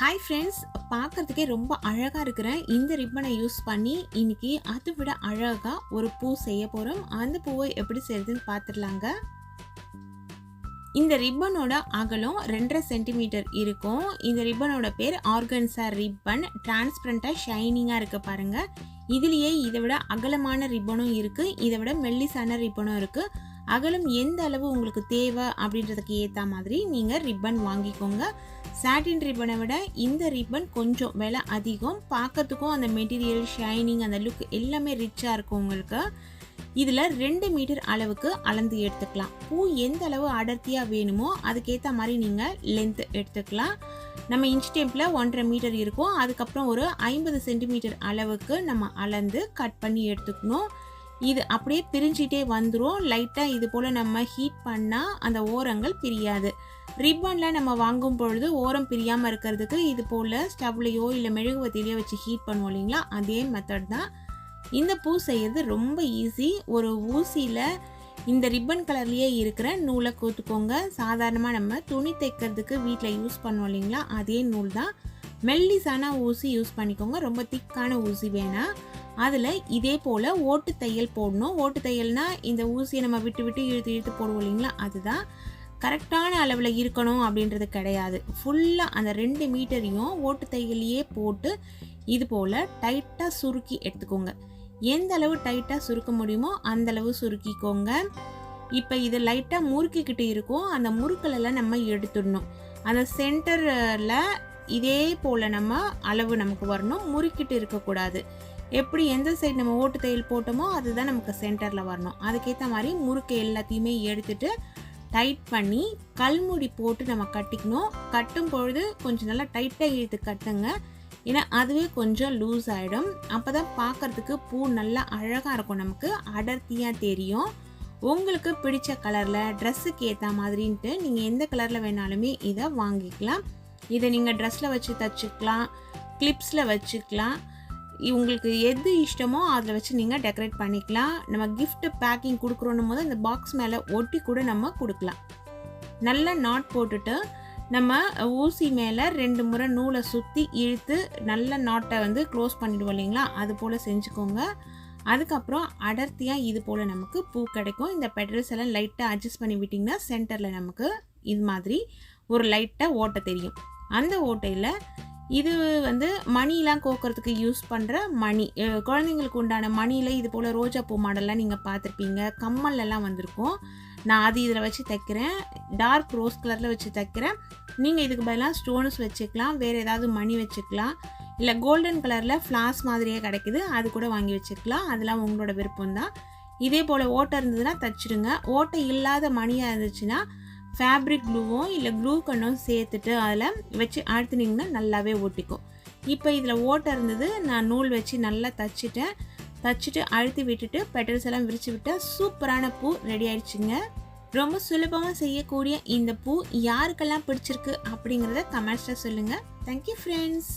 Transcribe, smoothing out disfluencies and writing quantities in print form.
Hi friends, பார்க்குறதுக்கே ரொம்ப அழகாக இருக்கிற இந்த ரிப்பனை யூஸ் பண்ணி இன்னைக்கு அதை விட அழகாக ஒரு பூ செய்ய போகிறோம். அந்த பூவை எப்படி செய்யறதுன்னு பார்த்துடலாங்க. இந்த ரிப்பனோட அகலம் 2.5 சென்டிமீட்டர் இருக்கும். இந்த ரிப்பனோட பேர் ஆர்கன்சா ரிப்பன். டிரான்ஸ்பரண்ட்டாக ஷைனிங்காக இருக்க பாருங்க. இதுலேயே இதை விட அகலமான ரிப்பனும் இருக்குது, இதை விட மெல்லிசான ரிப்பனும் இருக்குது. அகலம் எந்த அளவு உங்களுக்கு தேவை அப்படின்றதுக்கு ஏற்ற மாதிரி நீங்கள் ரிப்பன் வாங்கிக்கோங்க. சாட்டின் ரிப்பனை விட இந்த ரிப்பன் கொஞ்சம் விலை அதிகம். பார்க்கறதுக்கும் அந்த மெட்டீரியல் ஷைனிங், அந்த லுக் எல்லாமே ரிச்சாக இருக்கும் உங்களுக்கு. இதில் 2 மீட்டர் அளவுக்கு அளந்து எடுத்துக்கலாம். பூ எந்த அளவு அடர்த்தியாக வேணுமோ அதுக்கேற்ற மாதிரி நீங்கள் லென்த் எடுத்துக்கலாம். நம்ம இன்ச் டேப்பில் 1.5 மீட்டர் இருக்கும். அதுக்கப்புறம் ஒரு 50 சென்டிமீட்டர் அளவுக்கு நம்ம அளந்து கட் பண்ணி எடுத்துக்கணும். இது அப்படியே பிரிஞ்சிட்டே வந்துடும். லைட்டாக இது போல் நம்ம ஹீட் பண்ணால் அந்த ஓரங்கள் பிரியாது. ரிப்பனில் நம்ம வாங்கும் பொழுது ஓரம் பிரியாமல் இருக்கிறதுக்கு இது போல் ஸ்டவ்லையோ இல்லை மெழுகுவத்திலையோ வச்சு ஹீட் பண்ணுவோம் இல்லைங்களா, அதே மெத்தட் தான். இந்த பூ செய்யறது ரொம்ப ஈஸி. ஒரு ஊசியில் இந்த ரிப்பன் கலர்லேயே இருக்கிற நூலை கோத்துக்கோங்க. சாதாரணமாக நம்ம துணி தைக்கிறதுக்கு வீட்டில் யூஸ் பண்ணுவோம் இல்லைங்களா, அதே நூல் தான். மெல்லிசான ஊசி யூஸ் பண்ணிக்கோங்க, ரொம்ப திக்கான ஊசி வேணாம். அதில் இதே போல் ஓட்டு தையல் போடணும். ஓட்டு தையல்னால் இந்த ஊசியை நம்ம விட்டு விட்டு இழுத்து இழுத்து போடுவோம் இல்லைங்களா, அதுதான். கரெக்டான அளவில் இருக்கணும் அப்படின்றது கிடையாது. ஃபுல்லாக அந்த 2 மீட்டரையும் ஓட்டு தையலையே போட்டு இது போல் டைட்டாக சுருக்கி எடுத்துக்கோங்க. எந்த அளவு டைட்டாக சுருக்க முடியுமோ அந்தளவு சுருக்கிக்கோங்க. இப்போ இது லைட்டாக முறுக்கிக்கிட்டு இருக்கும். அந்த முறுக்கலெல்லாம் நம்ம எடுத்துடணும். அந்த சென்டரில் இதே போல் நம்ம அளவு நமக்கு வரணும், முறுக்கிட்டு இருக்கக்கூடாது. எப்படி எந்த சைடு நம்ம ஓட்டு தையல் போட்டோமோ அதுதான் நமக்கு சென்டரில் வரணும். அதுக்கேற்ற மாதிரி முறுக்கு எல்லாத்தையுமே எடுத்துட்டு டைட் பண்ணி கல்முடி போட்டு நம்ம கட்டிக்கணும். கட்டும் பொழுது கொஞ்சம் நல்லா டைட்டாக இழுத்து கட்டுங்க, ஏன்னா அதுவே கொஞ்சம் லூஸ் ஆகிடும். அப்போ தான் பார்க்குறதுக்கு பூ நல்லா அழகாக இருக்கும், நமக்கு அடர்த்தியாக தெரியும். உங்களுக்கு பிடிச்ச கலரில் ட்ரெஸ்ஸுக்கு ஏற்ற மாதிரின்ட்டு நீங்கள் எந்த கலரில் வேணாலுமே இதை வாங்கிக்கலாம். இதை நீங்கள் ட்ரெஸ்ஸில் வச்சு தைச்சிக்கலாம், கிளிப்ஸில் வச்சுக்கலாம். உங்களுக்கு எது இஷ்டமோ அதில் வச்சு நீங்கள் டெக்கரேட் பண்ணிக்கலாம். நம்ம கிஃப்ட் பேக்கிங் கொடுக்குறோன்னும் போது அந்த பாக்ஸ் மேலே ஒட்டி கூட நம்ம கொடுக்கலாம். நல்லா நாட் போட்டுட்டு நம்ம ஊசி மேலே 2 முறை நூலை சுற்றி இழுத்து நல்ல நாட்டை க்ளோஸ் பண்ணிவிடுவோம் இல்லைங்களா, அது போல் செஞ்சுக்கோங்க. அதுக்கப்புறம் அடர்த்தியாக இது போல் நமக்கு பூ கிடைக்கும். இந்த பெட்டல்ஸ் எல்லாம் லைட்டாக அட்ஜஸ்ட் பண்ணி விட்டிங்கன்னா சென்டரில் நமக்கு இது மாதிரி ஒரு லைட்டாக ஓட்டை தெரியும். அந்த ஓட்டையில் இது மணிலாம் கோக்கிறதுக்கு யூஸ் பண்ணுற மணி, குழந்தைங்களுக்கு உண்டான மணியில் இது போல் ரோஜா பூ மாடல்லாம் நீங்கள் பார்த்துருப்பீங்க, கம்மல்லாம் வந்திருக்கும். நான் அது இதில் வச்சு தைக்கிறேன். டார்க் ரோஸ் கலரில் வச்சு தைக்கிறேன். நீங்கள் இதுக்கு பதிலாக ஸ்டோன்ஸ் வச்சுக்கலாம், வேறு ஏதாவது மணி வச்சுக்கலாம், இல்லை கோல்டன் கலரில் ஃப்ளாஸ் மாதிரியே கிடைக்குது, அது கூட வாங்கி வச்சுக்கலாம். அதெல்லாம் உங்களோட விருப்பம் தான். இதே போல் ஓட்டை இருந்ததுன்னா தைச்சிடுங்க. ஓட்டை இல்லாத மணியாக இருந்துச்சுன்னா ஃபேப்ரிக் க்ளூவும் இல்லை க்ளூ கண்ணும் சேர்த்துட்டு அதில் வச்சு அழுத்துனீங்கன்னா நல்லாவே ஒட்டிக்கும். இப்போ இதில் ஓட்டை இருந்தது, நான் நூல் வச்சு நல்லா தச்சுட்டு அழுத்தி விட்டுட்டு பெட்டல்ஸ் எல்லாம் விரித்து விட்டால் சூப்பரான பூ ரெடி ஆயிடுச்சுங்க. ரொம்ப சுலபமாக செய்யக்கூடிய இந்த பூ யாருக்கெல்லாம் பிடிச்சிருக்கு அப்படிங்கிறத கமெண்ட்ஸில் சொல்லுங்கள். Thank you friends.